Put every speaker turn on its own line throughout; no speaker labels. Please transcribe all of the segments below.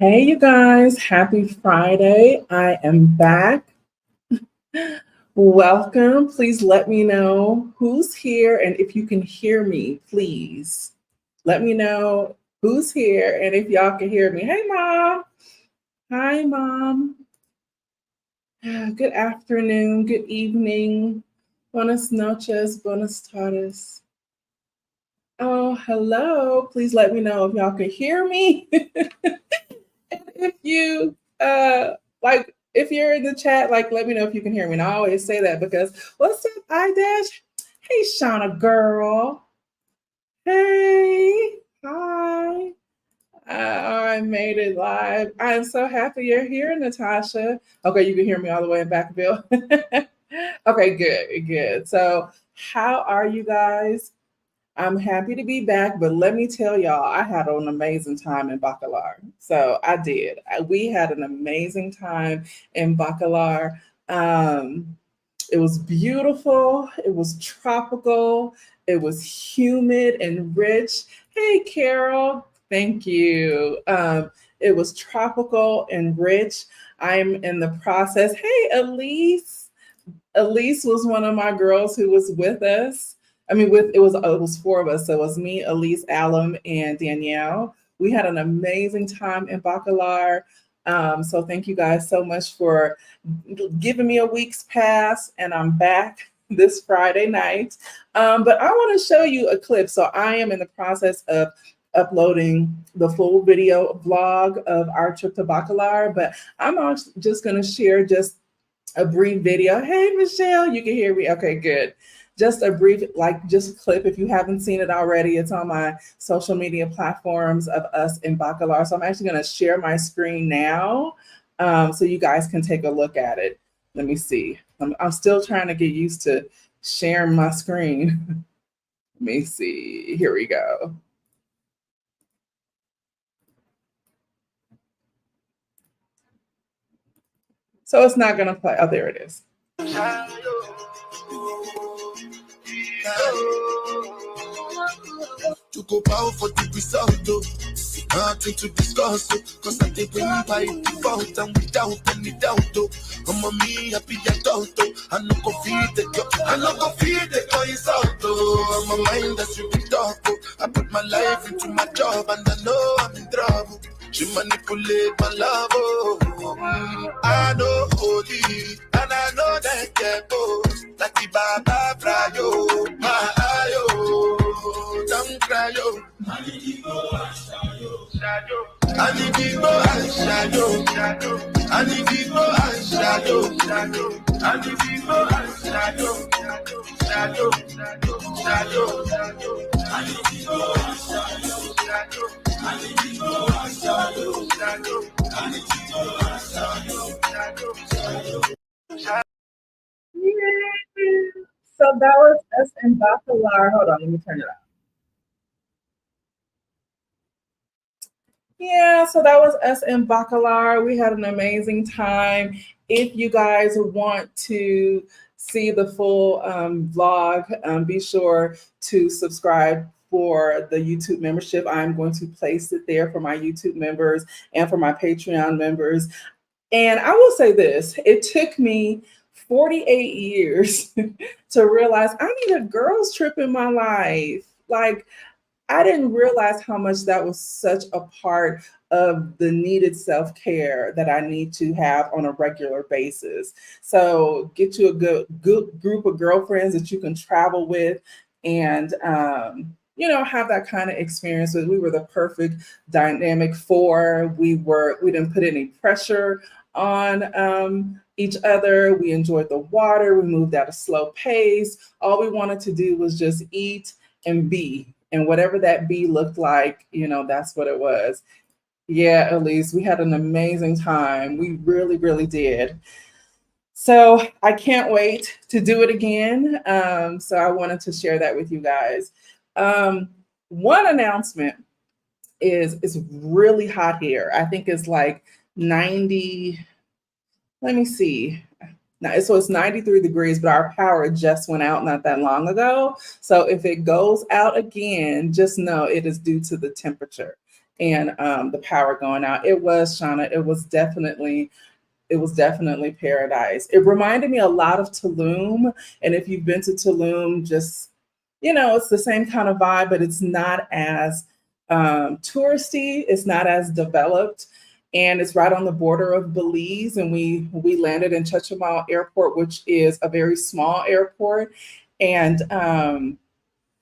Hey, you guys, happy Friday. I am back. Welcome. Please let me know who's here and if you can hear me, please. Let me know who's here and if y'all can hear me. Hey, Mom. Hi, Mom. Good afternoon, good evening. Buenas noches, buenas tardes. Oh, hello. Please let me know if y'all can hear me. And if you if you're in the chat, like let me know if you can hear me. And I always say that because what's up, iDash? Hey, Shauna girl. Hey, hi. I made it live. I'm so happy you're here, Natasha. Okay, you can hear me all the way in Backville. Okay, good, good. So, how are you guys? I'm happy to be back, but let me tell y'all, I had an amazing time in Bacalar. So I did. We had an amazing time in Bacalar. It was beautiful. It was tropical. It was humid and rich. Hey, Carol. Thank you. It was tropical and rich. I'm in the process. Hey, Elise. Elise was one of my girls who was with us. I mean, with it was four of us. So it was me, Elise, Alum, and Danielle. We had an amazing time in Bacalar. So thank you guys so much for giving me a week's pass, and I'm back this Friday night. But I want to show you a clip. So I am in the process of uploading the full video vlog of our trip to Bacalar, but I'm also just going to share just a brief video. Hey, Michelle, you can hear me? Okay, good. Just a brief, just clip. If you haven't seen it already, it's on my social media platforms of us in Bacalar. So I'm actually going to share my screen now so you guys can take a look at it. Let me see. I'm still trying to get used to sharing my screen. Let me see. Here we go. So it's not going to play. Oh, there it is. To go bow for the result, though. Nothing to discuss, cause I think when by default and without any doubt, though. I'm a me happy adult, though. I no go feed the girl, I no go feed the girl is out, though. I'm a mind that's really dark, though. I put my life into my job and I know I'm in trouble. She manipulate my love, oh. I know holy, and I know that get both. Like the Baba Frayo, my ayo, don't cry, yo. I need to go and shadow. I need to go and shadow. I need to go and shadow. I need to go and shadow. Shadow. I need to go and shadow. I need to go and shadow. I need to go and shadow. Yeah. So that was us in Bacalar. Hold on, let me turn it off. Yeah, so that was us in Bacalar. We had an amazing time. If you guys want to see the full vlog, be sure to subscribe for the YouTube membership. I'm going to place it there for my YouTube members and for my Patreon members. And I will say this, it took me 48 years to realize I need a girls trip in my life. Like, I didn't realize how much that was such a part of the needed self-care that I need to have on a regular basis. So get you a good group of girlfriends that you can travel with and have that kind of experience. We were the perfect dynamic four. We didn't put any pressure on each other. We enjoyed the water. We moved at a slow pace. All we wanted to do was just eat and be. And whatever that be looked like, that's what it was. Yeah, Elise, we had an amazing time. We really, really did. So I can't wait to do it again. So I wanted to share that with you guys. One announcement is it's really hot here. I think it's like 90, let me see. So it's 93 degrees, but our power just went out not that long ago. So if it goes out again, just know it is due to the temperature and the power going out. It was, Shauna, it was definitely paradise. It reminded me a lot of Tulum. And if you've been to Tulum, just, it's the same kind of vibe, but it's not as touristy, it's not as developed. And it's right on the border of Belize. And we landed in Chetumal Airport, which is a very small airport. And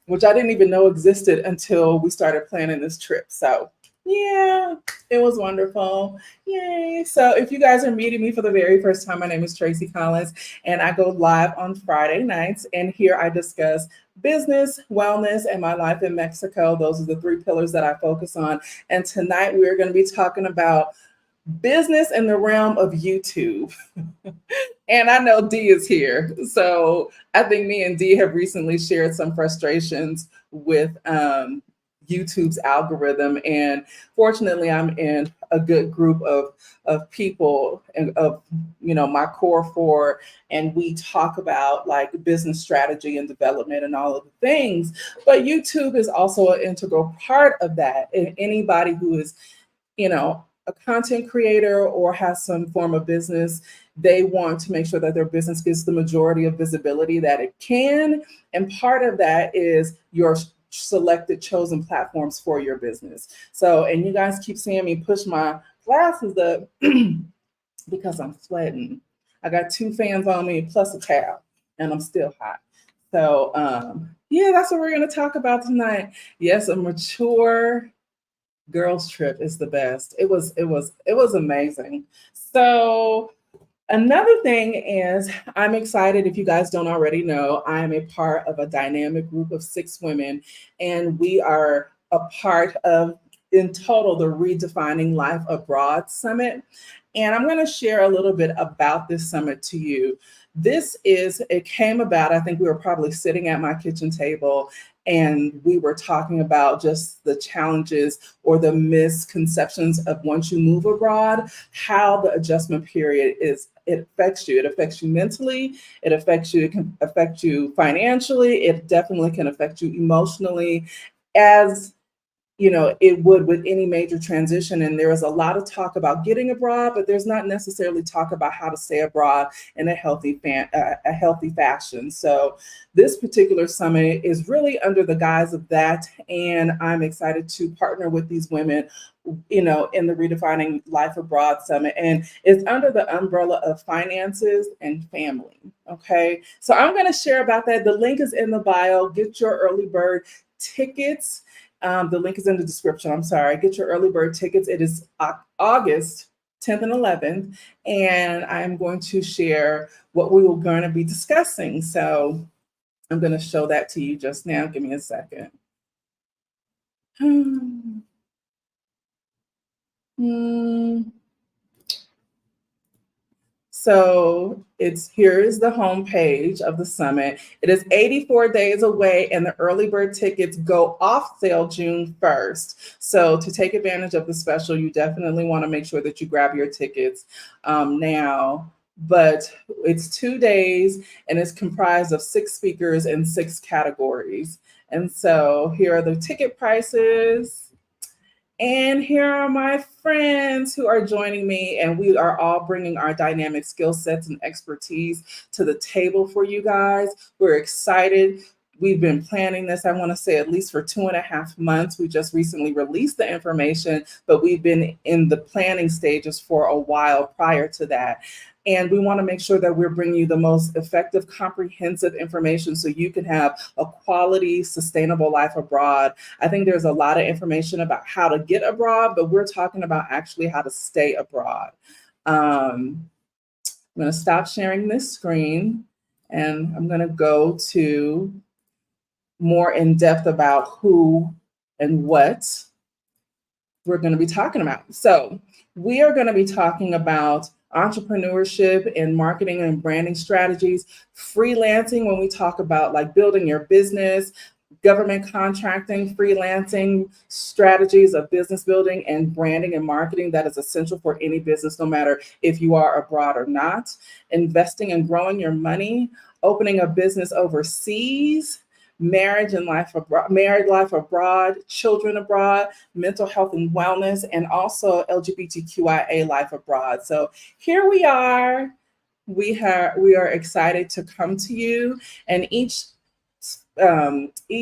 which I didn't even know existed until we started planning this trip. So, yeah, it was wonderful. Yay. So, if you guys are meeting me for the very first time, my name is Tracy Collins, and I go live on Friday nights. And here I discuss business, wellness, and my life in Mexico. Those are the three pillars that I focus on. And tonight we're going to be talking about business in the realm of YouTube. And I know Dee is here. So I think me and Dee have recently shared some frustrations with YouTube's algorithm. And fortunately, I'm in a good group of people and of, my core four. And we talk about like business strategy and development and all of the things. But YouTube is also an integral part of that. And anybody who is, a content creator or has some form of business, they want to make sure that their business gets the majority of visibility that it can. And part of that is your selected chosen platforms for your business. So, and you guys keep seeing me push my glasses up because I'm sweating. I got 2 fans on me plus a towel and I'm still hot. So, yeah, that's what we're going to talk about tonight. Yes, a mature girls trip is the best. It was amazing. So another thing is I'm excited. If you guys don't already know, I am a part of a dynamic group of 6 women, and we are a part of, in total, the Redefining Life Abroad Summit. And I'm going to share a little bit about this summit to you. It came about, I think we were probably sitting at my kitchen table and we were talking about just the challenges or the misconceptions of once you move abroad, how the adjustment period it affects you. It affects you mentally, it can affect you financially, it definitely can affect you emotionally, as it would with any major transition. And there is a lot of talk about getting abroad, but there's not necessarily talk about how to stay abroad in a healthy fashion. So this particular summit is really under the guise of that. And I'm excited to partner with these women, in the Redefining Life Abroad Summit. And it's under the umbrella of finances and family. Okay. So I'm going to share about that. The link is in the bio. Get your early bird tickets. The link is in the description. I'm sorry. Get your early bird tickets. It is August 10th and 11th. And I'm going to share what we were going to be discussing. So I'm going to show that to you just now. Give me a second. So here's the homepage of the summit. It is 84 days away and the early bird tickets go off sale June 1st. So to take advantage of the special, you definitely want to make sure that you grab your tickets now. But it's 2 days and it's comprised of 6 speakers and 6 categories. And so here are the ticket prices. And here are my friends who are joining me, and we are all bringing our dynamic skill sets and expertise to the table for you guys. We're excited. We've been planning this, I want to say, at least for 2.5 months. We just recently released the information, but we've been in the planning stages for a while prior to that. And we want to make sure that we're bringing you the most effective, comprehensive information so you can have a quality, sustainable life abroad. I think there's a lot of information about how to get abroad, but we're talking about actually how to stay abroad. I'm going to stop sharing this screen and I'm going to go to more in depth about who and what we're going to be talking about. So we are going to be talking about entrepreneurship and marketing and branding strategies, freelancing when we talk about like building your business, government contracting, freelancing, strategies of business building and branding and marketing that is essential for any business, no matter if you are abroad or not, investing and growing your money, opening a business overseas, married life abroad, children abroad, mental health and wellness, and also LGBTQIA life abroad. So here we are. We are excited to come to you, and each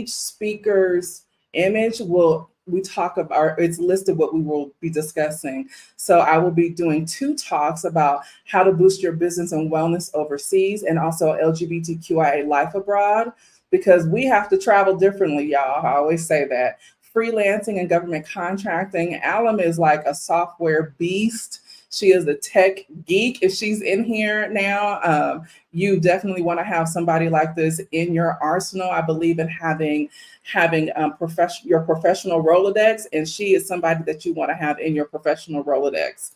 speaker's image will we talk about it's listed what we will be discussing. So I will be doing two talks about how to boost your business and wellness overseas, and also LGBTQIA life abroad, because we have to travel differently, y'all. I always say that. Freelancing and government contracting. Alum is like a software beast. She is a tech geek. If she's in here now, you definitely want to have somebody like this in your arsenal. I believe in having your professional Rolodex, and she is somebody that you want to have in your professional Rolodex.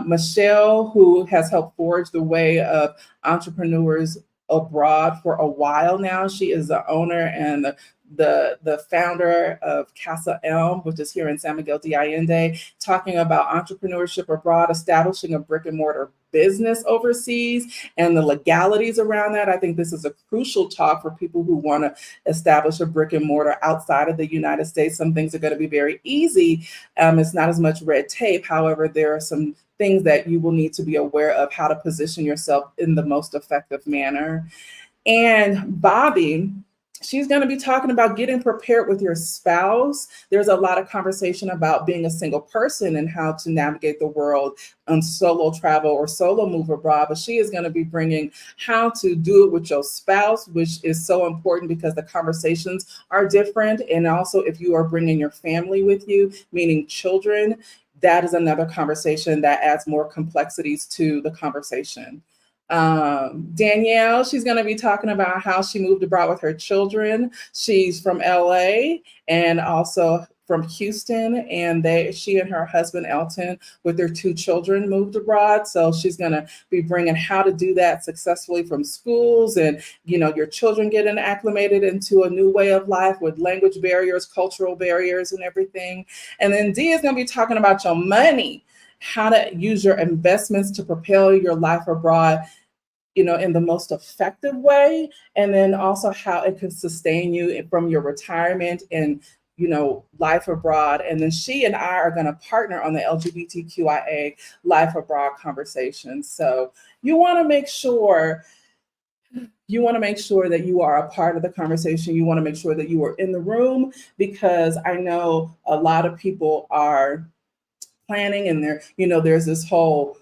Michelle, who has helped forge the way of entrepreneurs abroad for a while now. She is the owner and the founder of Casa Elm, which is here in San Miguel de Allende, talking about entrepreneurship abroad, establishing a brick and mortar business overseas, and the legalities around that. I think this is a crucial talk for people who want to establish a brick and mortar outside of the United States. Some things are going to be very easy. It's not as much red tape. However, there are some things that you will need to be aware of how to position yourself in the most effective manner. And Bobby, she's going to be talking about getting prepared with your spouse. There's a lot of conversation about being a single person and how to navigate the world on solo travel or solo move abroad. But she is going to be bringing how to do it with your spouse, which is so important because the conversations are different. And also, if you are bringing your family with you, meaning children, that is another conversation that adds more complexities to the conversation. Danielle, she's going to be talking about how she moved abroad with her children. She's from LA and also from Houston, and she and her husband Elton with their two children moved abroad. So she's going to be bringing how to do that successfully from schools, and your children getting acclimated into a new way of life with language barriers, cultural barriers, and everything. And then Dee is going to be talking about your money, how to use your investments to propel your life abroad, in the most effective way, and then also how it can sustain you from your retirement and, life abroad. And then she and I are going to partner on the LGBTQIA life abroad conversation. So you want to make sure that you are a part of the conversation. You want to make sure that you are in the room, because I know a lot of people are planning, and there's this whole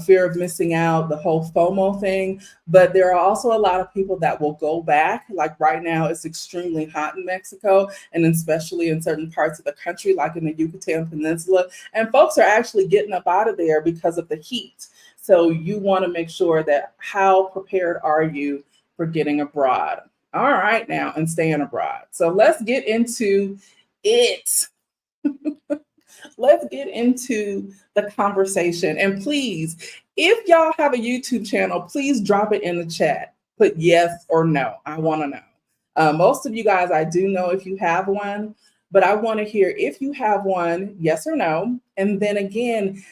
fear of missing out, the whole FOMO thing. But there are also a lot of people that will go back. Like right now, it's extremely hot in Mexico, and especially in certain parts of the country, like in the Yucatan Peninsula. And folks are actually getting up out of there because of the heat. So you want to make sure that how prepared are you for getting abroad? All right, now, and staying abroad. So let's get into it. Let's get into the conversation. And please, if y'all have a YouTube channel, please drop it in the chat. Put yes or no. I want to know. Most of you guys, I do know if you have one, but I want to hear if you have one, yes or no. And then again,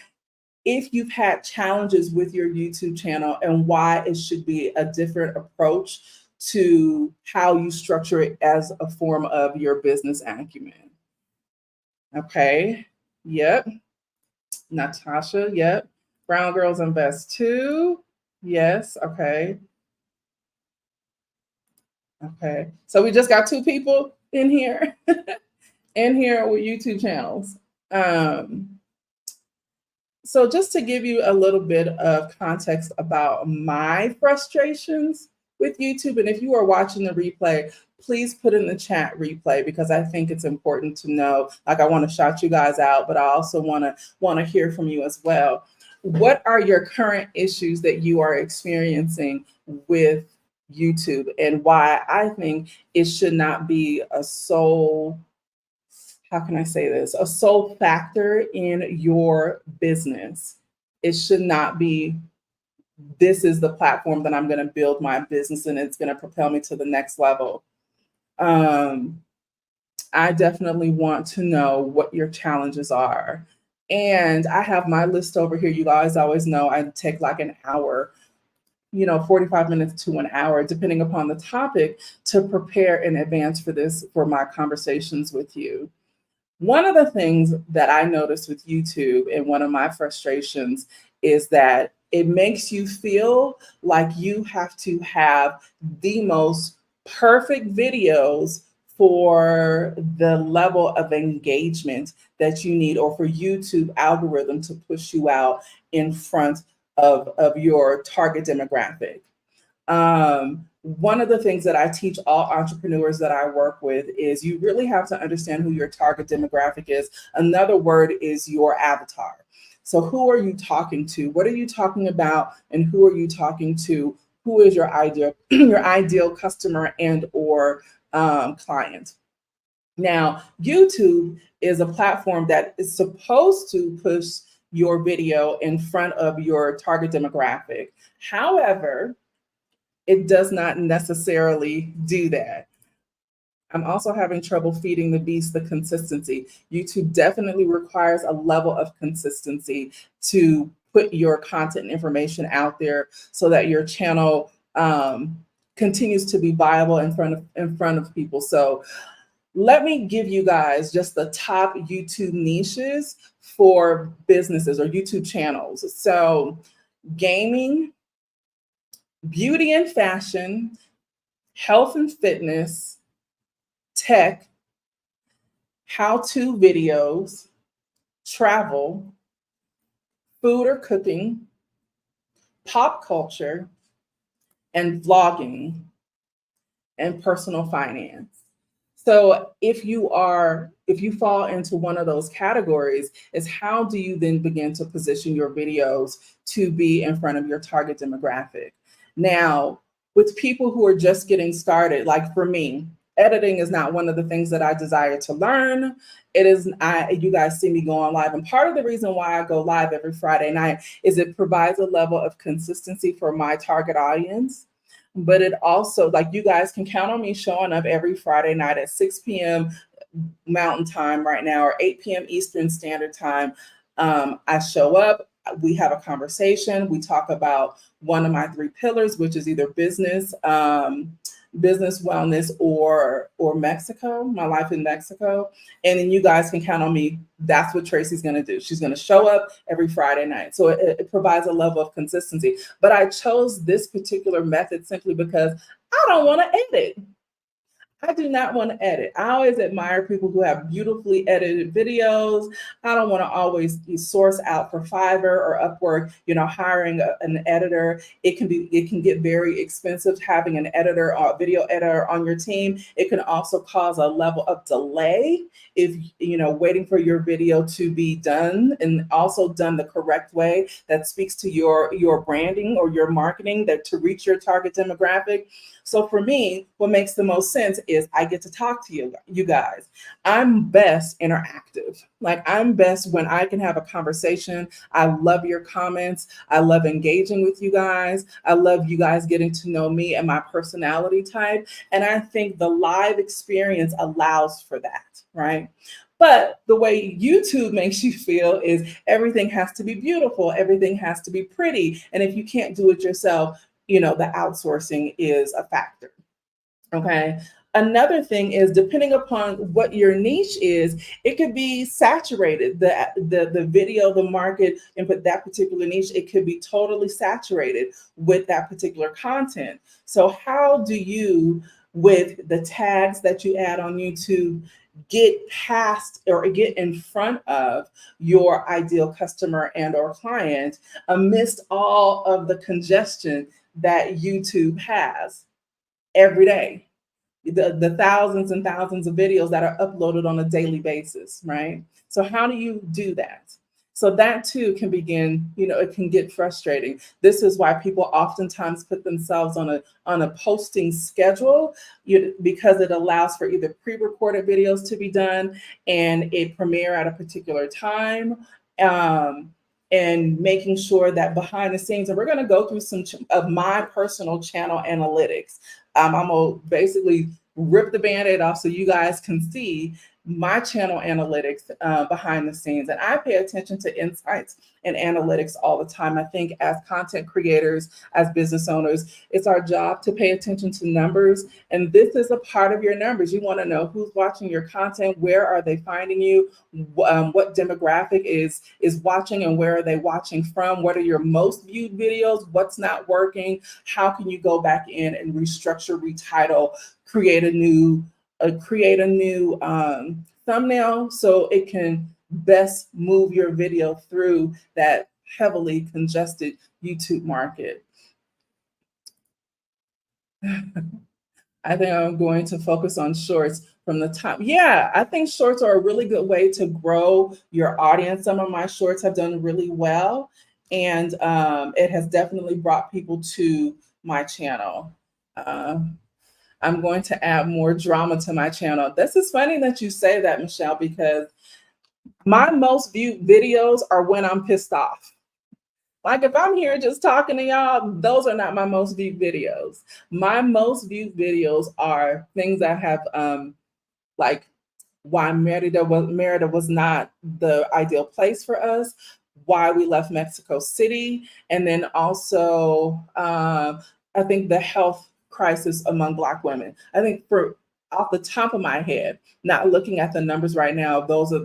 if you've had challenges with your YouTube channel and why it should be a different approach to how you structure it as a form of your business acumen. Okay. Yep. Natasha. Yep. Brown Girls Invest too. Yes. Okay. Okay. So we just got two people in here, with YouTube channels. So just to give you a little bit of context about my frustrations with YouTube, and if you are watching the replay, please put in the chat replay, because I think it's important to know. Like, I want to shout you guys out, but I also want to hear from you as well. What are your current issues that you are experiencing with YouTube, and why I think it should not be a sole, how can I say this, a sole factor in your business. It should not be, this is the platform that I'm going to build my business and it's going to propel me to the next level. I definitely want to know what your challenges are. And I have my list over here. You guys always know I take like an hour 45 minutes to an hour, depending upon the topic, to prepare in advance for my conversations with you. One of the things that I noticed with YouTube, and one of my frustrations, is that it makes you feel like you have to have the most perfect videos for the level of engagement that you need, or for YouTube algorithm to push you out in front of your target demographic. One of the things that I teach all entrepreneurs that I work with is you really have to understand who your target demographic is. Another word is your avatar. So who are you talking to? What are you talking about? And who are you talking to? Who is your ideal your ideal customer and or client? Now, YouTube is a platform that is supposed to push your video in front of your target demographic. However, it does not necessarily do that. I'm also having trouble feeding the beast the consistency. YouTube definitely requires a level of consistency to put your content and information out there so that your channel continues to be viable in front of people. So let me give you guys just the top YouTube niches for businesses or YouTube channels. So gaming, beauty and fashion, health and fitness, tech, how-to videos, travel, food or cooking, pop culture, and vlogging, and personal finance. So if you fall into one of those categories, is how do you then begin to position your videos to be in front of your target demographic? Now, with people who are just getting started, like for me, editing is not one of the things that I desire to learn. You guys see me go on live. And part of the reason why I go live every Friday night is it provides a level of consistency for my target audience. But it also, like, you guys can count on me showing up every Friday night at 6 p.m. Mountain Time right now, or 8 p.m. Eastern Standard Time. I show up, we have a conversation, we talk about one of my 3 pillars, which is either business, wellness, or Mexico, my life in Mexico. And then you guys can count on me. That's what Tracy's going to do. She's going to show up every Friday night. So it provides a level of consistency. But I chose this particular method simply because I don't want to edit. I do not want to edit. I always admire people who have beautifully edited videos. I don't want to always source out for Fiverr or Upwork, hiring an editor. It can get very expensive having an editor or video editor on your team. It can also cause a level of delay if, waiting for your video to be done, and also done the correct way that speaks to your branding or your marketing, that to reach your target demographic. So for me, what makes the most sense is I get to talk to you guys. I'm best interactive. Like, I'm best when I can have a conversation. I love your comments. I love engaging with you guys. I love you guys getting to know me and my personality type. And I think the live experience allows for that, right? But the way YouTube makes you feel is everything has to be beautiful. Everything has to be pretty. And if you can't do it yourself, the outsourcing is a factor. Okay. Another thing is, depending upon what your niche is, it could be saturated. The video, the market, and for that particular niche, it could be totally saturated with that particular content. So how do you, with the tags that you add on YouTube, get past or get in front of your ideal customer and or client amidst all of the congestion that YouTube has every day? The thousands and thousands of videos that are uploaded on a daily basis, right? So how do you do that? So that too can begin, it can get frustrating. This is why people oftentimes put themselves on a posting schedule, because it allows for either pre-recorded videos to be done and a premiere at a particular time, and making sure that behind the scenes, and we're going to go through some of my personal channel analytics. I'm going to basically rip the Band-Aid off so you guys can see my channel analytics behind the scenes. And I pay attention to insights and analytics all the time. I think as content creators, as business owners, it's our job to pay attention to numbers. And this is a part of your numbers. You want to know who's watching your content, where are they finding you, what demographic is watching, and where are they watching from, what are your most viewed videos, what's not working, how can you go back in and restructure, retitle, create a new thumbnail so it can best move your video through that heavily congested YouTube market. I think I'm going to focus on shorts from the top. Yeah, I think shorts are a really good way to grow your audience. Some of my shorts have done really well, and it has definitely brought people to my channel. I'm going to add more drama to my channel. This is funny that you say that, Michelle, because my most viewed videos are when I'm pissed off. Like if I'm here just talking to y'all, those are not my most viewed videos. My most viewed videos are things that have like why Merida was not the ideal place for us, why we left Mexico City, and then also I think the health crisis among Black women. I think for off the top of my head, not looking at the numbers right now, those are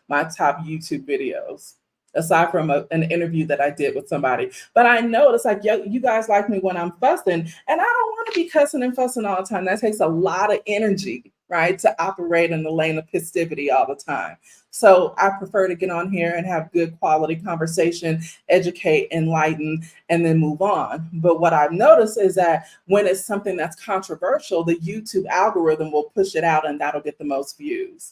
my top YouTube videos, aside from an interview that I did with somebody. But I noticed like, yo, you guys like me when I'm fussing, and I don't want to be cussing and fussing all the time. That takes a lot of energy, right, to operate in the lane of festivity all the time. So I prefer to get on here and have good quality conversation, educate, enlighten, and then move on. But what I've noticed is that when it's something that's controversial, the YouTube algorithm will push it out and that'll get the most views.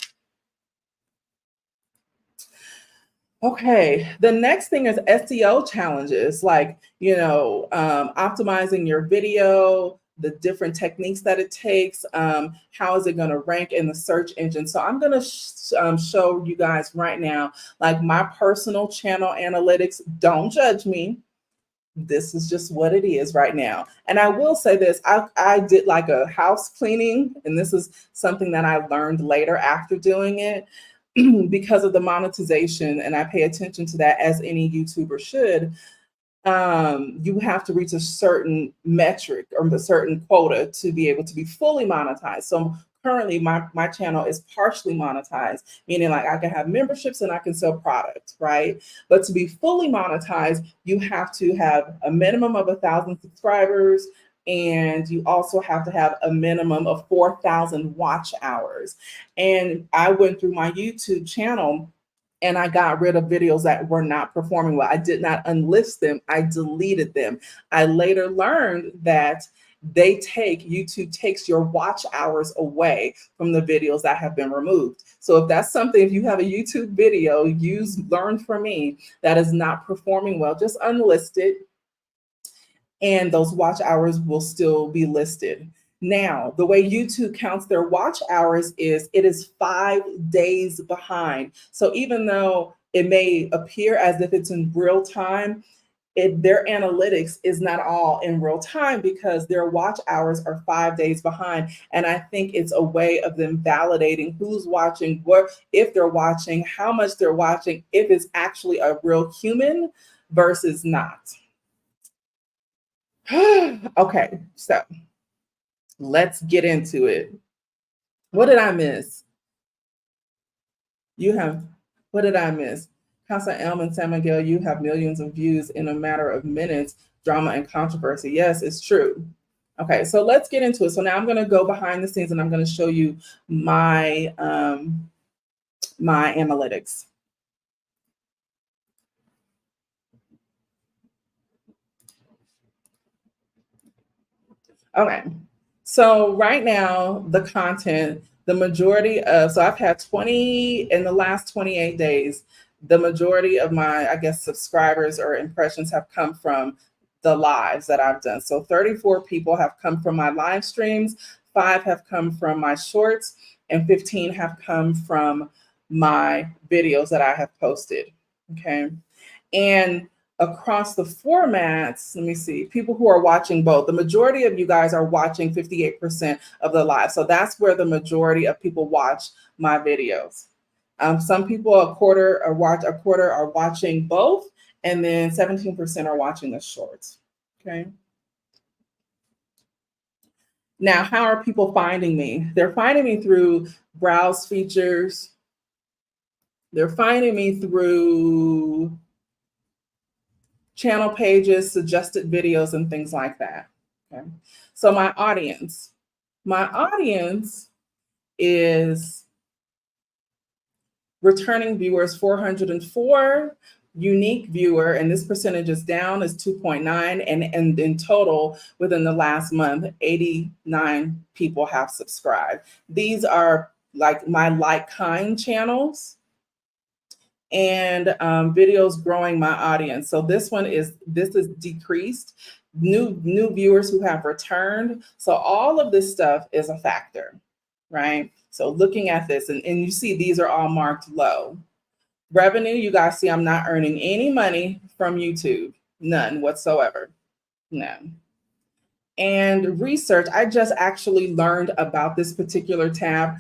Okay, the next thing is SEO challenges, like, optimizing your video, the different techniques that it takes, how is it going to rank in the search engine. So I'm going to show you guys right now, like my personal channel analytics. Don't judge me. This is just what it is right now. And I will say this, I did like a house cleaning, and this is something that I learned later after doing it. Because of the monetization, and I pay attention to that as any YouTuber should, you have to reach a certain metric or a certain quota to be able to be fully monetized. So currently my channel is partially monetized, meaning like I can have memberships and I can sell products, right? But to be fully monetized, you have to have a minimum of 1,000 subscribers, and you also have to have a minimum of 4,000 watch hours. And I went through my YouTube channel and I got rid of videos that were not performing well. I did not unlist them, I deleted them. I later learned that YouTube takes your watch hours away from the videos that have been removed. So if that's something, if you have a YouTube video, learn from me, that is not performing well, just unlist it, and those watch hours will still be listed. Now, the way YouTube counts their watch hours is it is 5 days behind. So even though it may appear as if it's in real time, their analytics is not all in real time because their watch hours are 5 days behind. And I think it's a way of them validating who's watching, if they're watching, how much they're watching, if it's actually a real human versus not. Okay, so let's get into it. What did I miss? What did I miss? Casa Elm and San Miguel, you have millions of views in a matter of minutes, drama and controversy. Yes, it's true. Okay, so let's get into it. So now I'm going to go behind the scenes and I'm going to show you my my analytics. Okay, so right now the content, the majority of, so I've had 20 in the last 28 days. The majority of my, I guess, subscribers or impressions have come from the lives that I've done. So 34 people have come from my live streams, 5 have come from my shorts, and 15 have come from my videos that I have posted. Okay. And across the formats, let me see, people who are watching both. The majority of you guys are watching 58% of the live. So that's where the majority of people watch my videos. Some people, a quarter are watching both, and then 17% are watching the shorts. Okay. Now, how are people finding me? They're finding me through browse features. They're finding me through channel pages, suggested videos, and things like that. Okay. So my audience is returning viewers 404, unique viewer, and this percentage is down, is 2.9, and in total within the last month 89 people have subscribed. These are like my like kind channels, and videos growing my audience. So this is decreased. New viewers who have returned. So all of this stuff is a factor, right? So looking at this, and you see these are all marked low. Revenue, you guys see I'm not earning any money from YouTube, none whatsoever, none. And research, I just actually learned about this particular tab.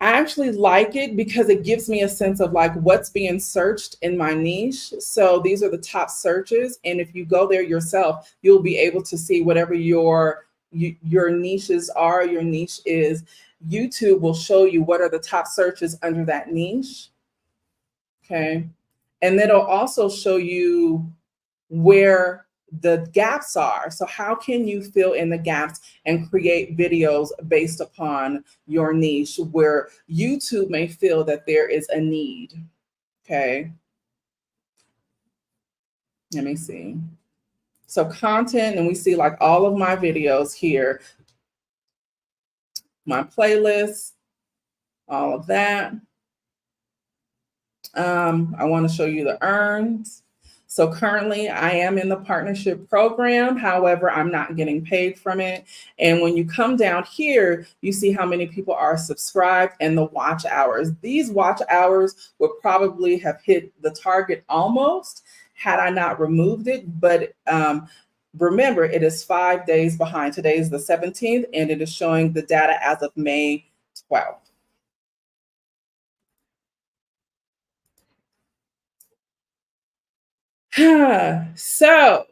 I actually like it because it gives me a sense of like what's being searched in my niche. So these are the top searches. And if you go there yourself, you'll be able to see whatever your niches are, your niche is. YouTube will show you what are the top searches under that niche. Okay. And then it'll also show you where the gaps are. So how can you fill in the gaps and create videos based upon your niche where YouTube may feel that there is a need? Okay. Let me see. So content, and we see like all of my videos here, my playlist, all of that. I want to show you the earns. So currently I am in the partnership program. However, I'm not getting paid from it. And when you come down here, you see how many people are subscribed and the watch hours. These watch hours would probably have hit the target almost had I not removed it. But remember, it is 5 days behind. Today is the 17th, and it is showing the data as of May 12th. So,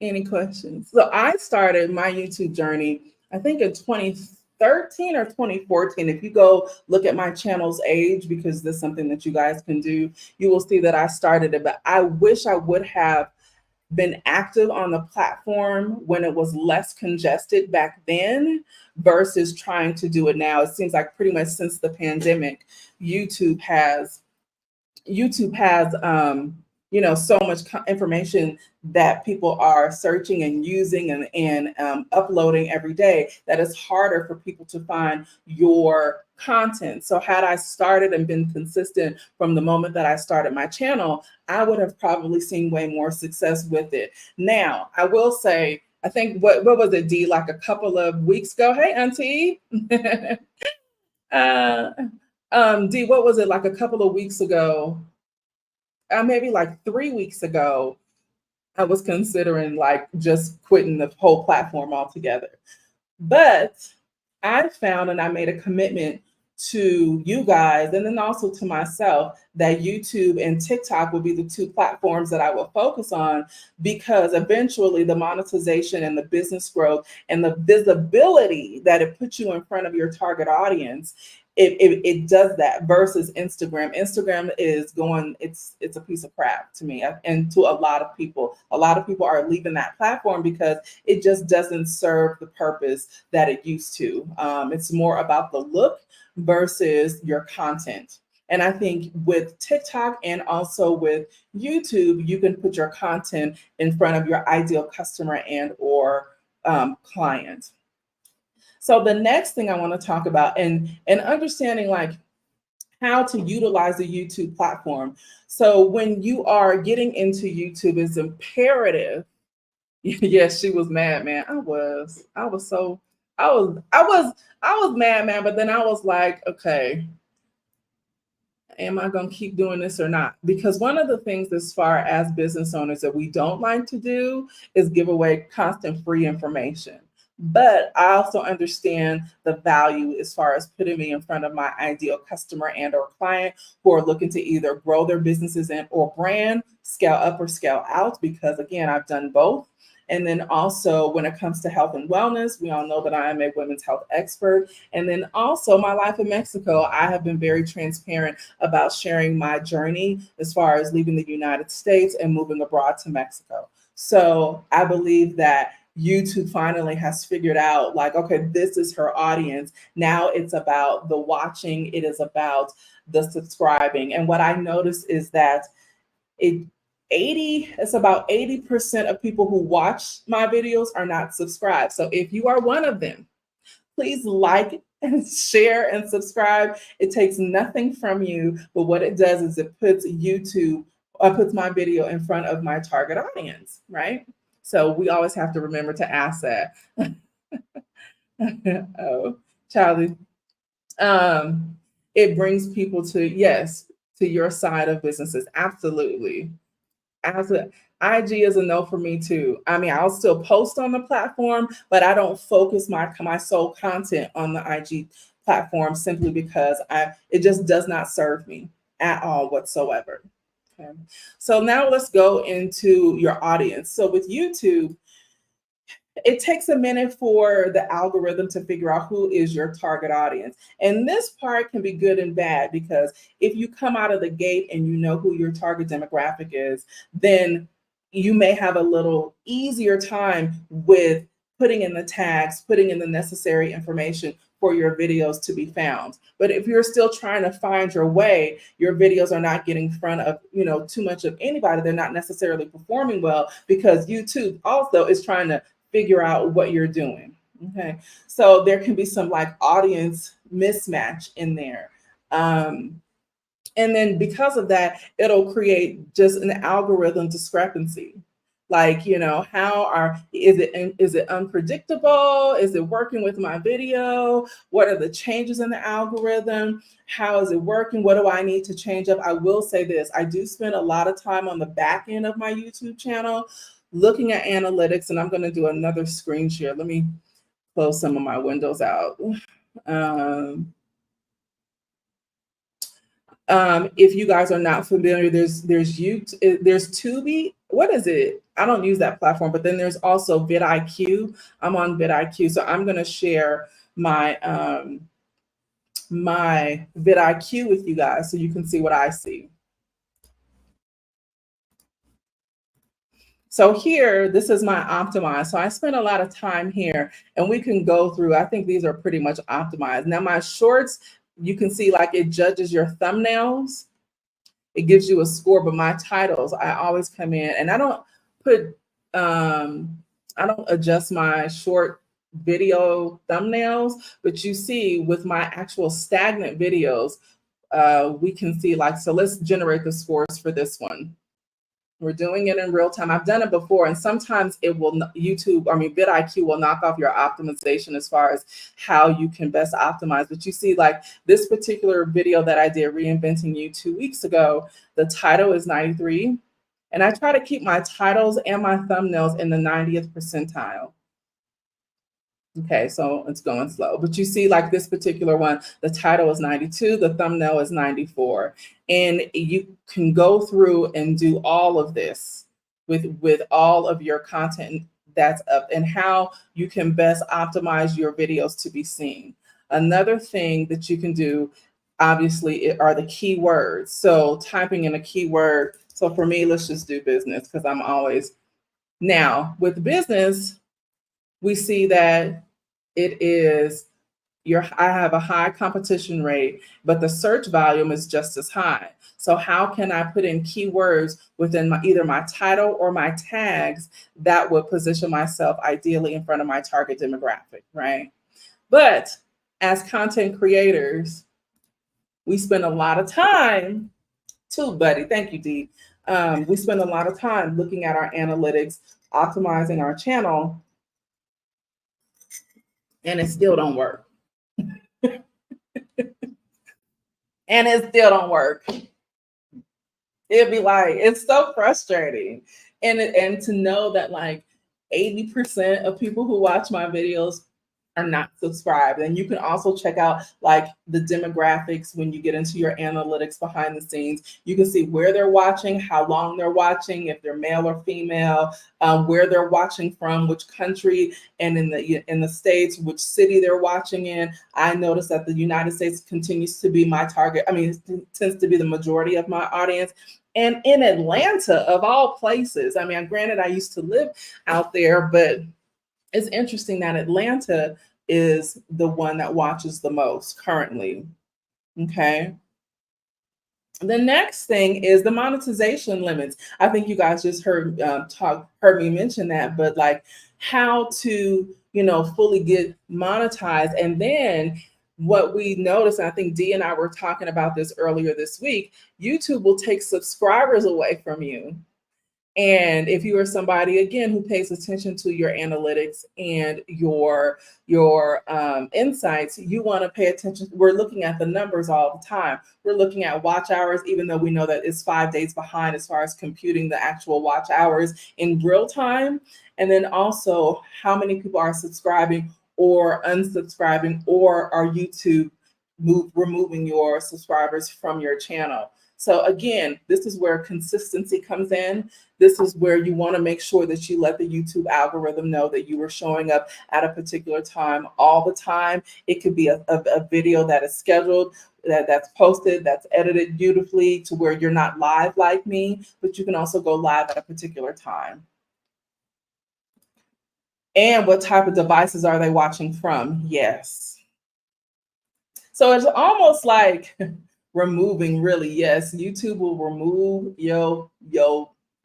any questions? So I started my YouTube journey, I think in 2013 or 2014. If you go look at my channel's age, because this is something that you guys can do, you will see that I started it. But I wish I would have been active on the platform when it was less congested back then versus trying to do it now. It seems like pretty much since the pandemic, YouTube has so much information that people are searching and using and uploading every day that it's harder for people to find your content. So had I started and been consistent from the moment that I started my channel, I would have probably seen way more success with it. Now, I will say, I think what was it, D, like a couple of weeks ago? Hey, Auntie. D, what was it, like a couple of weeks ago? Maybe like 3 weeks ago, I was considering like just quitting the whole platform altogether. But I found, and I made a commitment to you guys and then also to myself, that YouTube and TikTok will be the two platforms that I will focus on, because eventually the monetization and the business growth and the visibility that it puts you in front of your target audience, it does that versus Instagram. Instagram is going, it's a piece of crap to me and to a lot of people. A lot of people are leaving that platform because it just doesn't serve the purpose that it used to. It's more about the look versus your content. And I think with TikTok and also with YouTube, you can put your content in front of your ideal customer and or client. So the next thing I want to talk about and understanding like how to utilize the YouTube platform. So when you are getting into YouTube, it's imperative. Yes, she was mad, man. I was mad, man. But then I was like, okay, am I going to keep doing this or not? Because one of the things, as far as business owners, that we don't like to do is give away constant free information. But I also understand the value as far as putting me in front of my ideal customer and or client who are looking to either grow their businesses and or brand, scale up or scale out, because again, I've done both. And then also when it comes to health and wellness, we all know that I am a women's health expert. And then also my life in Mexico, I have been very transparent about sharing my journey as far as leaving the United States and moving abroad to Mexico. So I believe that YouTube finally has figured out, like, okay, this is her audience. Now it's about the watching, it is about the subscribing. And what I noticed is that it it's about 80% of people who watch my videos are not subscribed. So if you are one of them, please like and share and subscribe. It takes nothing from you, but what it does is it puts puts my video in front of my target audience, right? So we always have to remember to ask that. Oh, Charlie. It brings people to, yes, to your side of businesses. Absolutely. As a IG is a no for me too. I mean, I'll still post on the platform, but I don't focus my sole content on the IG platform simply because it just does not serve me at all whatsoever. Okay. So now let's go into your audience. So with YouTube, it takes a minute for the algorithm to figure out who is your target audience. And this part can be good and bad, because if you come out of the gate and you know who your target demographic is, then you may have a little easier time with putting in the tags, putting in the necessary information for your videos to be found. But if you're still trying to find your way, your videos are not getting in front of, too much of anybody. They're not necessarily performing well because YouTube also is trying to figure out what you're doing. Okay. So there can be some like audience mismatch in there. And then because of that, it'll create just an algorithm discrepancy. Like, is it unpredictable? Is it working with my video? What are the changes in the algorithm? How is it working? What do I need to change up? I will say this, I do spend a lot of time on the back end of my YouTube channel looking at analytics, and I'm going to do another screen share. Let me close some of my windows out. If you guys are not familiar, there's Tubi. What is it? I don't use that platform, but then there's also vidIQ. I'm on vidIQ, so I'm going to share my my vidIQ with you guys so you can see what I see. So here, this is my optimized. So I spent a lot of time here, and we can go through, I think these are pretty much optimized. Now my shorts, you can see like it judges your thumbnails. It gives you a score, but my titles, I always come in and I don't adjust my short video thumbnails, but you see with my actual stagnant videos, we can see like, so let's generate the scores for this one. We're doing it in real time. I've done it before, and sometimes it will vidIQ will knock off your optimization as far as how you can best optimize. But you see, like this particular video that I did, Reinventing You, 2 weeks ago, the title is 93. And I try to keep my titles and my thumbnails in the 90th percentile. Okay, so it's going slow. But you see, like this particular one, the title is 92, the thumbnail is 94. And you can go through and do all of this with all of your content that's up and how you can best optimize your videos to be seen. Another thing that you can do, obviously, are the keywords. So typing in a keyword. So for me, let's just do business because I'm always, now with business, we see that it is I have a high competition rate, but the search volume is just as high. So how can I put in keywords within either my title or my tags that would position myself ideally in front of my target demographic, right? But as content creators, we spend a lot of time too, buddy. Thank you, Dee. We spend a lot of time looking at our analytics, optimizing our channel, and it still don't work. and it still don't work. It'd be like, it's so frustrating. And to know that like 80% of people who watch my videos are not subscribed. And you can also check out like the demographics when you get into your analytics behind the scenes. You can see where they're watching, how long they're watching, if they're male or female, where they're watching from, which country, and in the States, which city they're watching in. I noticed that the United States continues to be my target. I mean, it tends to be the majority of my audience. And in Atlanta, of all places, I mean, granted, I used to live out there, but it's interesting that Atlanta is the one that watches the most currently. Okay. The next thing is the monetization limits. I think you guys just heard me mention that, but like how to fully get monetized. And then what we noticed, and I think Dee and I were talking about this earlier this week, YouTube will take subscribers away from you. And if you are somebody again who pays attention to your analytics and your insights, you want to pay attention. We're looking at the numbers all the time. We're looking at watch hours, even though we know that it's 5 days behind as far as computing the actual watch hours in real time. And then also how many people are subscribing or unsubscribing, or are YouTube removing your subscribers from your channel. So again, this is where consistency comes in. This is where you want to make sure that you let the YouTube algorithm know that you are showing up at a particular time all the time. It could be a video that is scheduled, that's posted, that's edited beautifully to where you're not live like me, but you can also go live at a particular time. And what type of devices are they watching from? Yes. So it's almost like removing, really, yes, YouTube will remove your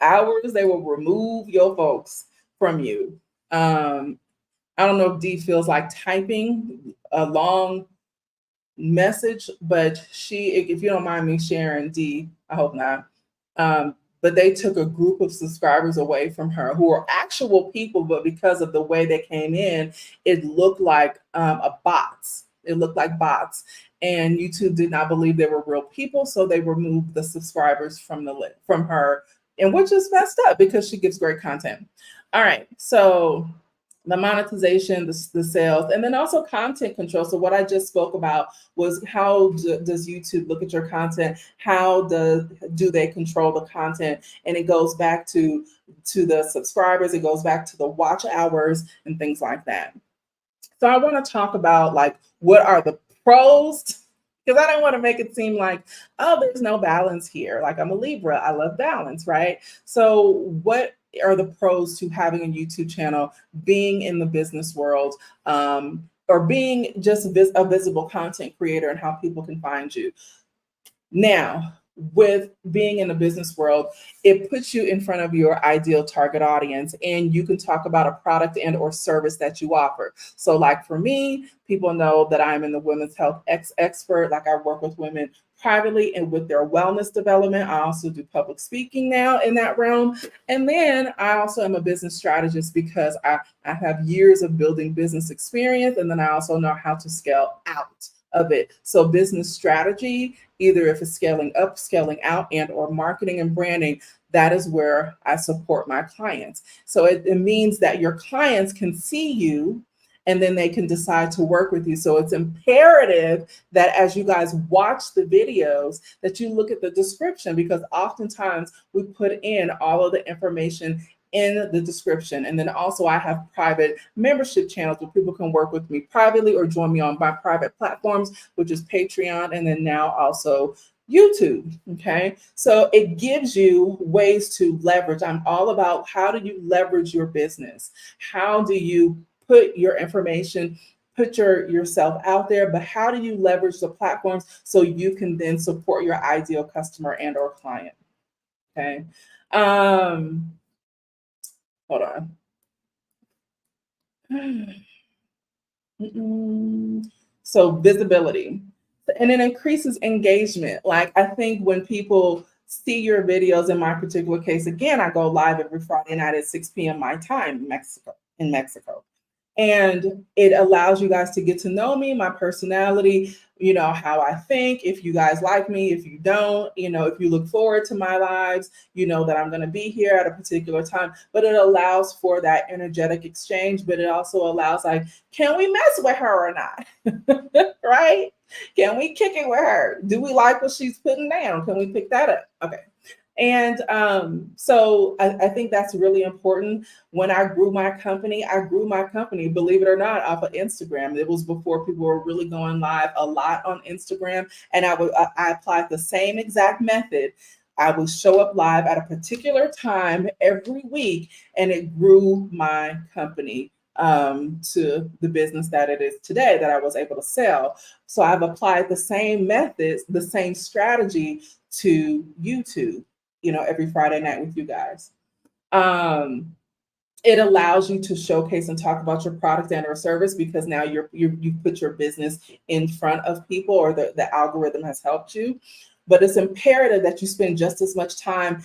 hours. They will remove your folks from you. I don't know if Dee feels like typing a long message, but if you don't mind me sharing, Dee, I hope not. But they took a group of subscribers away from her who are actual people, but because of the way they came in, it looked like a bots. It looked like bots. And YouTube did not believe they were real people, so they removed the subscribers from her, and which is messed up because she gives great content. All right, so the monetization, the sales, and then also content control. So what I just spoke about was how does YouTube look at your content? How do they control the content? And it goes back to the subscribers. It goes back to the watch hours and things like that. So I want to talk about like what are the pros, because I don't want to make it seem like, oh, there's no balance here. Like I'm a Libra, I love balance, right? So what are the pros to having a YouTube channel, being in the business world, or being just a visible content creator, and how people can find you? Now, with being in the business world, it puts you in front of your ideal target audience, and you can talk about a product and or service that you offer. So like for me, people know that I'm in the women's health expert. Like I work with women privately and with their wellness development. I also do public speaking now in that realm. And then I also am a business strategist because I have years of building business experience, and then I also know how to scale out of it. So business strategy, either if it's scaling up, scaling out, and or marketing and branding, that is where I support my clients. So it means that your clients can see you and then they can decide to work with you. So it's imperative that as you guys watch the videos, that you look at the description, because oftentimes we put in all of the information in the description. And then also I have private membership channels where people can work with me privately or join me on my private platforms, which is Patreon, and then now also YouTube. Okay. So it gives you ways to leverage. I'm all about how do you leverage your business? How do you put your information, put yourself out there, but how do you leverage the platforms so you can then support your ideal customer and or client? Okay. Hold on. So visibility, and it increases engagement. Like I think when people see your videos, in my particular case, again, I go live every Friday night at 6 p.m. my time in Mexico. And it allows you guys to get to know me, my personality, how I think, if you guys like me, if you don't, if you look forward to my lives, that I'm going to be here at a particular time. But it allows for that energetic exchange, but it also allows, like, can we mess with her or not? Right? Can we kick it with her? Do we like what she's putting down? Can we pick that up? Okay. And so I think that's really important. When I grew my company, believe it or not, off of Instagram. It was before people were really going live a lot on Instagram. And I applied the same exact method. I would show up live at a particular time every week, and it grew my company to the business that it is today, that I was able to sell. So I've applied the same methods, the same strategy to YouTube, every Friday night with you guys. It allows you to showcase and talk about your product and or service, because now you put your business in front of people, or the algorithm has helped you. But it's imperative that you spend just as much time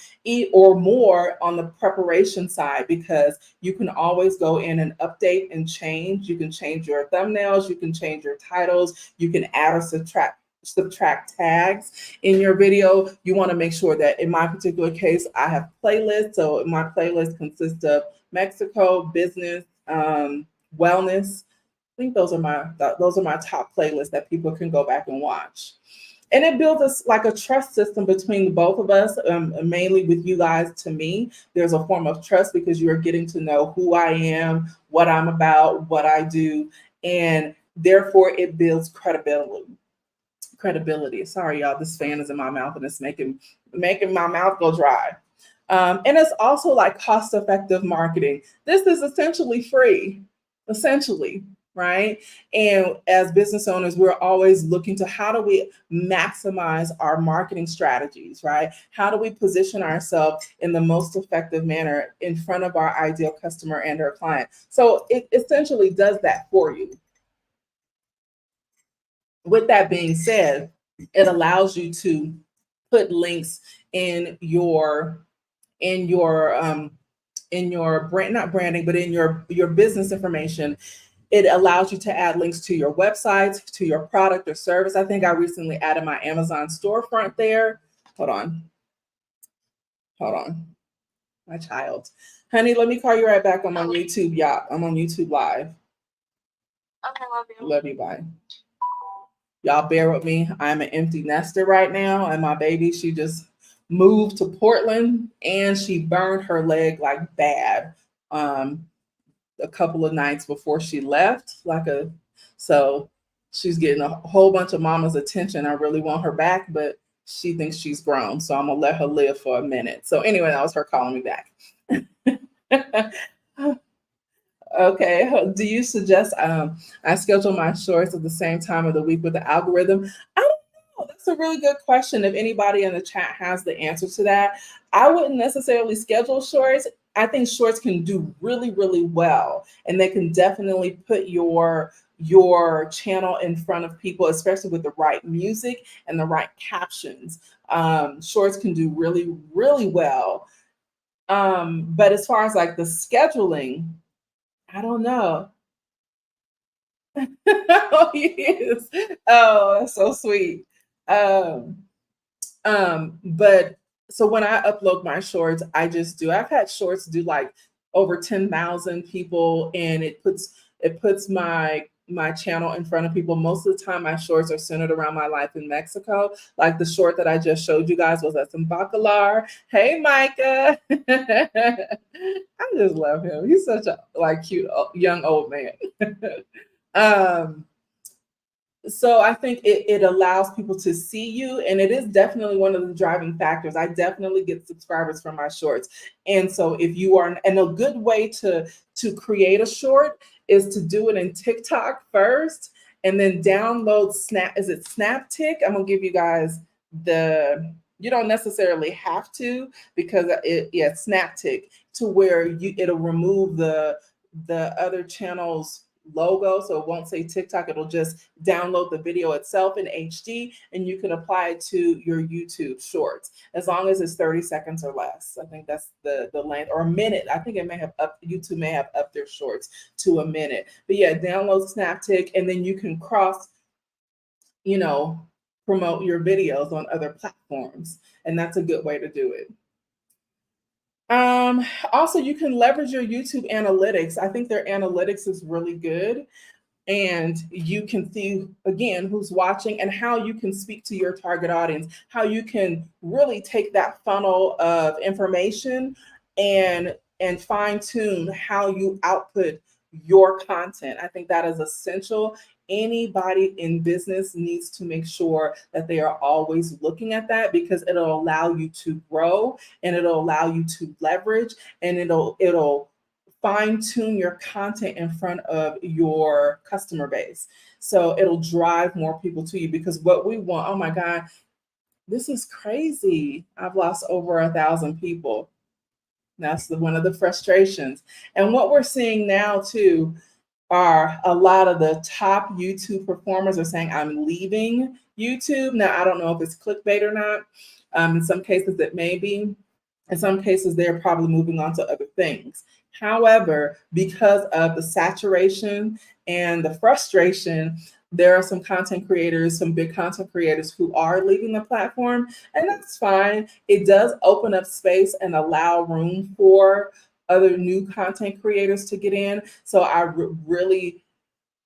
or more on the preparation side, because you can always go in and update and change. You can change your thumbnails, you can change your titles, you can add or subtract tags in your video. You want to make sure that, in my particular case, I have playlists. So my playlist consists of Mexico, business, wellness. I think those are my top playlists that people can go back and watch. And it builds like a trust system between the both of us, mainly with you guys to me. There's a form of trust because you are getting to know who I am, what I'm about, what I do, and therefore it builds credibility. Sorry, y'all, this fan is in my mouth and it's making my mouth go dry. And it's also like cost-effective marketing. This is essentially free, right? And as business owners, we're always looking to, how do we maximize our marketing strategies, right? How do we position ourselves in the most effective manner in front of our ideal customer and our client? So it essentially does that for you. With that being said, it allows you to put links in your brand, not branding, but in your business information. It allows you to add links to your websites, to your product or service. I think I recently added my Amazon storefront there. Hold on. My child. Honey, let me call you right back. I'm on YouTube. Yeah, I'm on YouTube Live. Okay, love you. Love you, bye. Y'all bear with me. I'm an empty nester right now, and my baby, she just moved to Portland and she burned her leg like bad a couple of nights before she left. So she's getting a whole bunch of mama's attention. I really want her back, but she thinks she's grown, so I'm gonna let her live for a minute. So anyway, that was her calling me back. Okay. Do you suggest I schedule my shorts at the same time of the week with the algorithm? I don't know. That's a really good question. If anybody in the chat has the answer to that, I wouldn't necessarily schedule shorts. I think shorts can do really, really well, and they can definitely put your channel in front of people, especially with the right music and the right captions. Shorts can do really, really well. But as far as like the scheduling, I don't know. Oh, he is. Oh, that's so sweet. But so when I upload my shorts, I've had shorts do like over 10,000 people, and it puts my channel in front of people. Most of the time, my shorts are centered around my life in Mexico. Like the short that I just showed you guys was at some bacalar. Hey, Micah. I just love him. He's such a cute young old man. So I think it allows people to see you, and it is definitely one of the driving factors. I definitely get subscribers from my shorts. And so if you are, and a good way to create a short is to do it in TikTok first, and then download Snaptic? I'm gonna give you guys you don't necessarily have to, because Snaptic, to where it'll remove the other channels logo, so it won't say TikTok. It'll just download the video itself in HD, and you can apply it to your YouTube Shorts as long as it's 30 seconds or less. I think that's the length, or a minute. I think it may have up YouTube may have upped their Shorts to a minute. But yeah, download Snaptic, and then you can cross, you know, promote your videos on other platforms, and that's a good way to do it. Also, you can leverage your YouTube analytics. I think their analytics is really good. And you can see again who's watching and how you can speak to your target audience, how you can really take that funnel of information and fine tune how you output your content. I think that is essential. Anybody in business needs to make sure that they are always looking at that, because it'll allow you to grow, and it'll allow you to leverage, and it'll fine tune your content in front of your customer base. So it'll drive more people to you, because what we want, oh my God, this is crazy. I've lost over 1,000 people. That's one of the frustrations. And what we're seeing now too are a lot of the top YouTube performers are saying, I'm leaving YouTube. Now, I don't know if it's clickbait or not. In some cases, it may be. In some cases, they're probably moving on to other things. However, because of the saturation and the frustration, there are some content creators, some big content creators who are leaving the platform, and that's fine. It does open up space and allow room for other new content creators to get in. So I really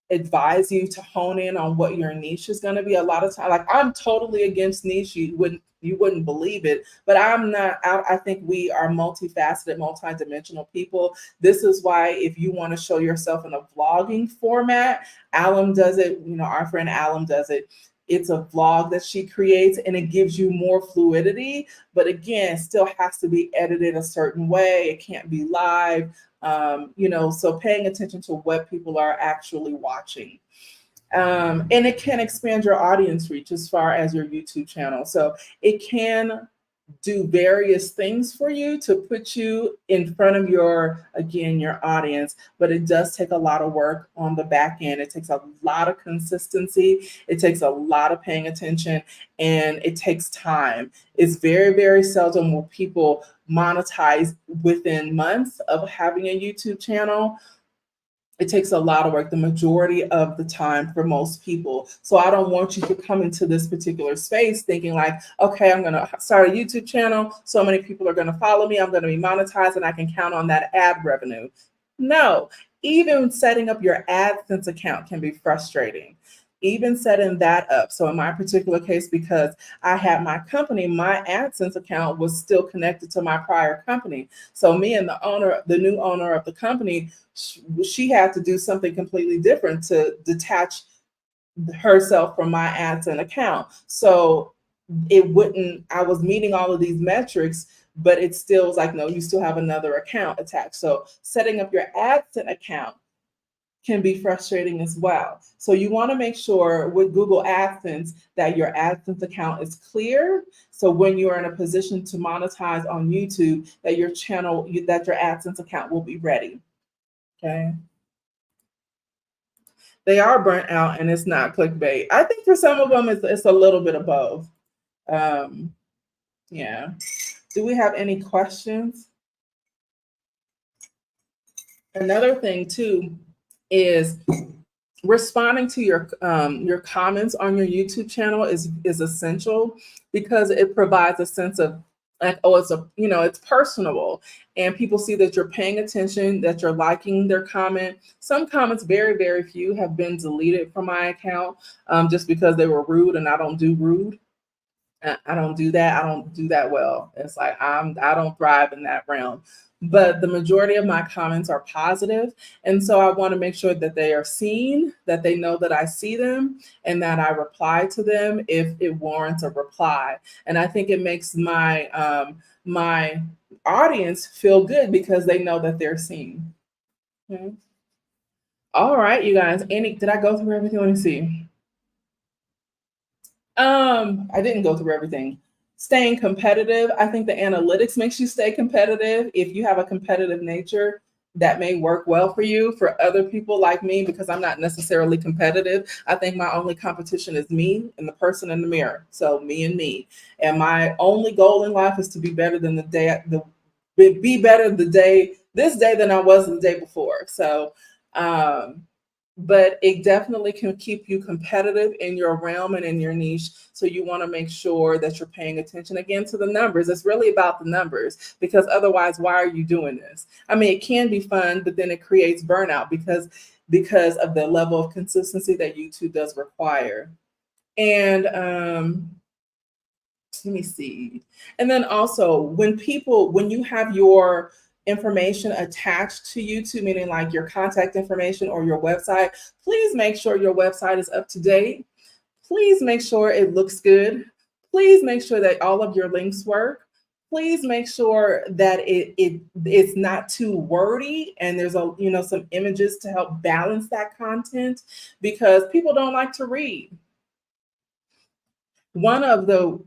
advise you to hone in on what your niche is going to be. A lot of time, like, I'm totally against niche. You wouldn't believe it, but I'm not. I think we are multifaceted, multidimensional people. This is why if you want to show yourself in a vlogging format, Alum does it. You know, our friend Alum does it. It's a vlog that she creates, and it gives you more fluidity, but again, still has to be edited a certain way. It can't be live. So paying attention to what people are actually watching. And it can expand your audience reach as far as your YouTube channel. So it can do various things for you to put you in front of your audience, but it does take a lot of work on the back end. It takes a lot of consistency. It takes a lot of paying attention, and it takes time. It's very, very seldom will people monetize within months of having a YouTube channel. It takes a lot of work, the majority of the time for most people. So I don't want you to come into this particular space thinking like, okay, I'm going to start a YouTube channel. So many people are going to follow me. I'm going to be monetized and I can count on that ad revenue. No, even setting up your AdSense account can be frustrating. Even setting that up. So in my particular case, because I had my company, my AdSense account was still connected to my prior company. So me and the new owner of the company, she had to do something completely different to detach herself from my AdSense account. So I was meeting all of these metrics, but it still was like, no, you still have another account attached. So setting up your AdSense account can be frustrating as well. So you want to make sure with Google AdSense that your AdSense account is clear. So when you're in a position to monetize on YouTube, that your AdSense account will be ready. Okay. They are burnt out and it's not clickbait. I think for some of them, it's a little bit of both. Yeah. Do we have any questions? Another thing too is responding to your comments on your YouTube channel is essential, because it provides a sense of like, oh, it's personable, and people see that you're paying attention, that you're liking their comment. Some comments, very, very few, have been deleted from my account just because they were rude, and I don't do rude. I don't do that. I don't do that well. It's like I don't thrive in that realm. But the majority of my comments are positive. And so I want to make sure that they are seen, that they know that I see them, and that I reply to them if it warrants a reply. And I think it makes my my audience feel good because they know that they're seen. Okay. All right, you guys. Did I go through everything? Let me see. I didn't go through everything. Staying competitive. I think the analytics makes you stay competitive if you have a competitive nature. that may work well for you. For other people like me, because I'm not necessarily competitive, I think my only competition is me and the person in the mirror. So me and me. And my only goal in life is to be better than be better this day than I was the day before. So but it definitely can keep you competitive in your realm and in your niche. So you want to make sure that you're paying attention again to the numbers. It's really about the numbers, because otherwise, why are you doing this? I mean, it can be fun, but then it creates burnout because of the level of consistency that YouTube does require. And let me see. And then also, when you have your information attached to YouTube, meaning like your contact information or your website, please make sure your website is up to date. Please make sure it looks good. Please make sure that all of your links work. Please make sure that it's not too wordy and there's some images to help balance that content, because people don't like to read. One of the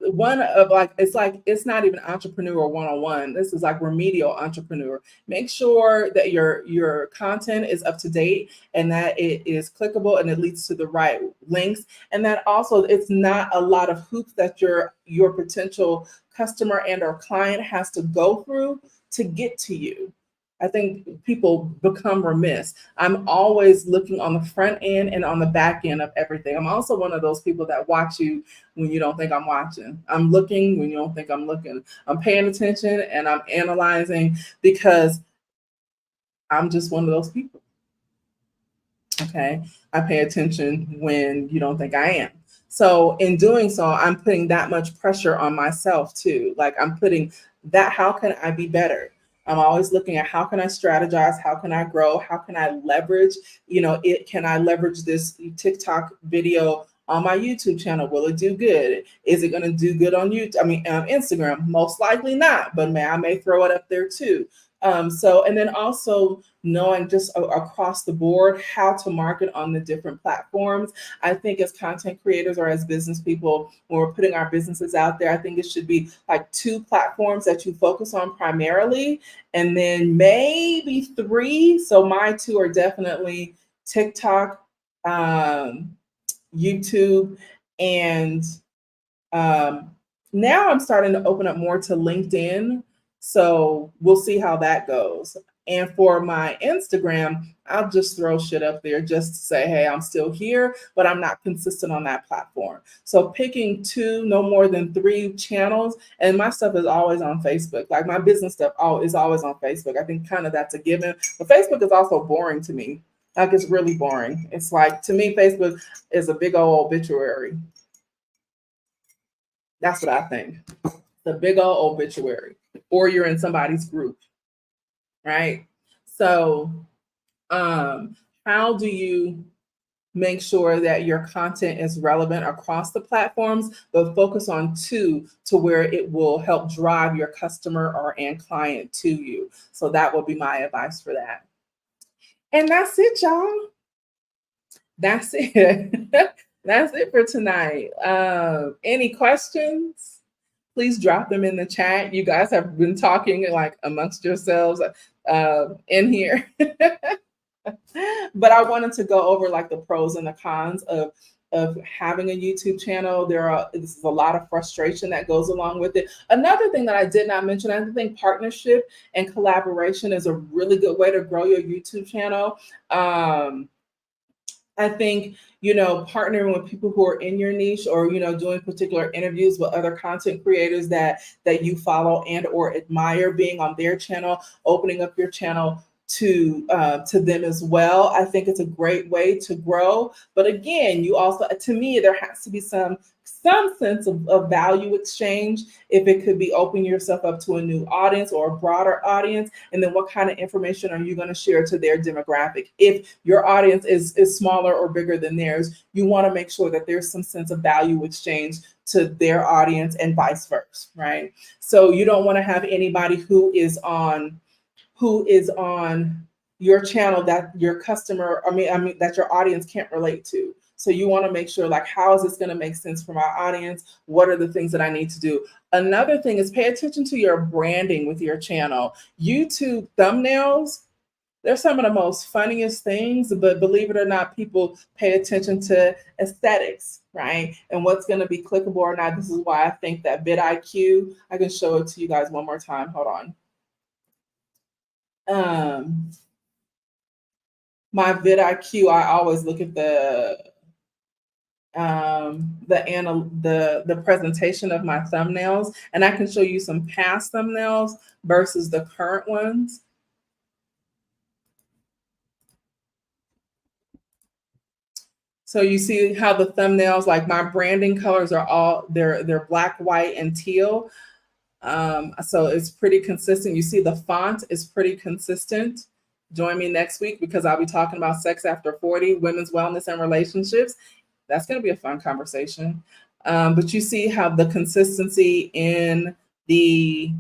one of like it's not even entrepreneur one-on-one. This is like remedial entrepreneur. Make sure that your content is up to date and that it is clickable and it leads to the right links, and that also it's not a lot of hoops that your potential customer and or client has to go through to get to you. I think people become remiss. I'm always looking on the front end and on the back end of everything. I'm also one of those people that watch you when you don't think I'm watching. I'm looking when you don't think I'm looking. I'm paying attention and I'm analyzing, because I'm just one of those people. Okay. I pay attention when you don't think I am. So in doing so, I'm putting that much pressure on myself too. Like I'm putting that, how can I be better? I'm always looking at how can I strategize? How can I grow? How can I leverage, can I leverage this TikTok video on my YouTube channel? Will it do good? Is it going to do good on YouTube? I mean, Instagram? Most likely not, but I may throw it up there too. And then also knowing just across the board how to market on the different platforms. I think as content creators or as business people, when we're putting our businesses out there, I think it should be like 2 platforms that you focus on primarily, and then maybe 3. So my 2 are definitely TikTok, YouTube, and now I'm starting to open up more to LinkedIn. So we'll see how that goes. And for my Instagram, I'll just throw shit up there just to say, hey, I'm still here, but I'm not consistent on that platform. So picking 2, no more than 3 channels. And my stuff is always on Facebook. Like my business stuff is always on Facebook. I think kind of that's a given. But Facebook is also boring to me. Like it's really boring. It's like, to me, Facebook is a big old obituary. That's what I think. The big old obituary, or you're in somebody's group, right? So, how do you make sure that your content is relevant across the platforms, but focus on 2 to where it will help drive your customer and client to you? So that will be my advice for that. And that's it, y'all. That's it. That's it for tonight. Any questions? Please drop them in the chat. You guys have been talking like amongst yourselves in here. But I wanted to go over like the pros and the cons of having a YouTube channel. This is a lot of frustration that goes along with it. Another thing that I did not mention, I think partnership and collaboration is a really good way to grow your YouTube channel. I think, partnering with people who are in your niche, or, doing particular interviews with other content creators that you follow and or admire, being on their channel, opening up your channel to them as well. I think it's a great way to grow. But again, you also, to me, there has to be some sense of value exchange. If it could be opening yourself up to a new audience or a broader audience, and then what kind of information are you going to share to their demographic? If your audience is smaller or bigger than theirs, you want to make sure that there's some sense of value exchange to their audience and vice versa, right? So you don't want to have anybody who is on your channel that your customer, that your audience can't relate to. So you want to make sure, like, how is this going to make sense for my audience? What are the things that I need to do? Another thing is pay attention to your branding with your channel. YouTube thumbnails, they're some of the most funniest things, but believe it or not, people pay attention to aesthetics, right? And what's going to be clickable or not. This is why I think that vidIQ, I can show it to you guys one more time. Hold on. My vidIQ, I always look at the presentation of my thumbnails, and I can show you some past thumbnails versus the current ones. So you see how the thumbnails, like my branding colors are all they're black, white, and teal. So it's pretty consistent. You see the font is pretty consistent. Join me next week because I'll be talking about sex after 40, women's wellness and relationships. That's going to be a fun conversation. But you see how the consistency in the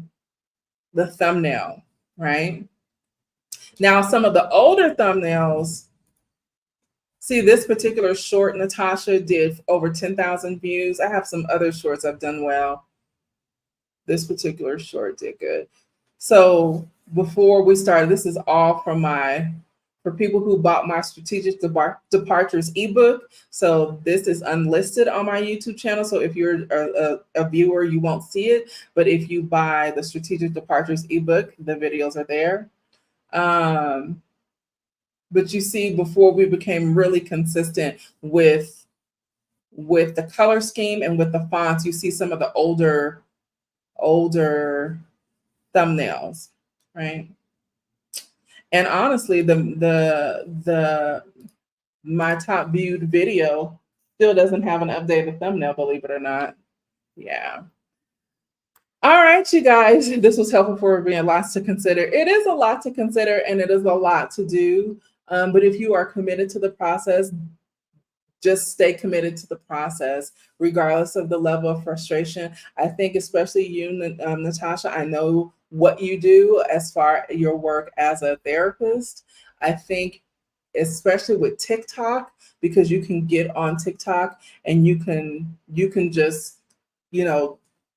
thumbnail, right? Now, some of the older thumbnails, see this particular short, Natasha did over 10,000 views. I have some other shorts I've done well. This particular short did good. So before we started, this is all from for people who bought my Strategic Departures ebook. So this is unlisted on my YouTube channel. So if you're a viewer, you won't see it. But if you buy the Strategic Departures ebook, the videos are there. But you see, before we became really consistent with the color scheme and with the fonts, you see some of the older thumbnails, right? And honestly, my top viewed video still doesn't have an updated thumbnail, believe it or not. Yeah. All right, you guys, this was helpful for being lots to consider. It is a lot to consider and it is a lot to do. But if you are committed to the process, just stay committed to the process, regardless of the level of frustration. I think especially you, Natasha, I know what you do as far as your work as a therapist. I think especially with TikTok, because you can get on TikTok and you can just,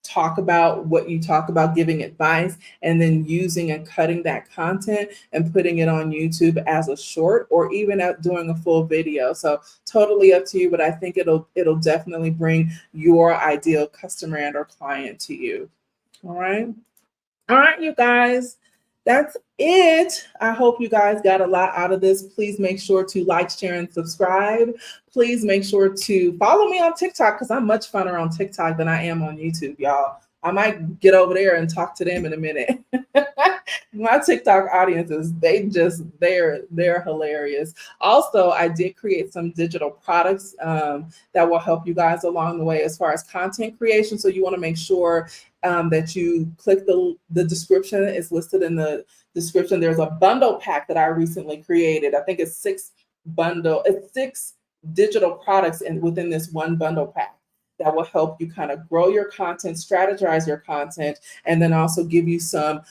talk about what you talk about, giving advice, and then using and cutting that content and putting it on YouTube as a short or even doing a full video. So totally up to you, but I think it'll definitely bring your ideal customer and or client to you. All right, you guys. That's it. I hope you guys got a lot out of this. Please make sure to like, share, and subscribe. Please make sure to follow me on TikTok because I'm much funner on TikTok than I am on YouTube, y'all. I might get over there and talk to them in a minute. My TikTok audiences, they're hilarious. Also, I did create some digital products that will help you guys along the way as far as content creation. So you want to make sure that you click the description. It's listed in the description. There's a bundle pack that I recently created. I think it's six digital products within this one bundle pack that will help you kind of grow your content, strategize your content, and then also give you some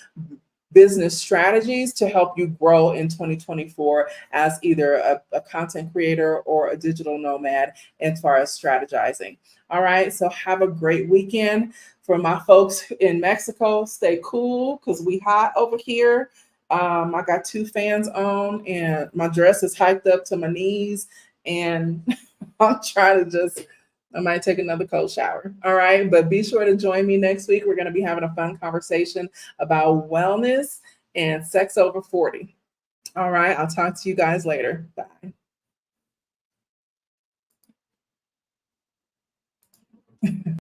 business strategies to help you grow in 2024 as either a content creator or a digital nomad as far as strategizing. All right, so have a great weekend. For my folks in Mexico, stay cool because we hot over here. I got 2 fans on and my dress is hiked up to my knees and I'm trying to I might take another cold shower. All right. But be sure to join me next week. We're going to be having a fun conversation about wellness and sex over 40. All right. I'll talk to you guys later. Bye.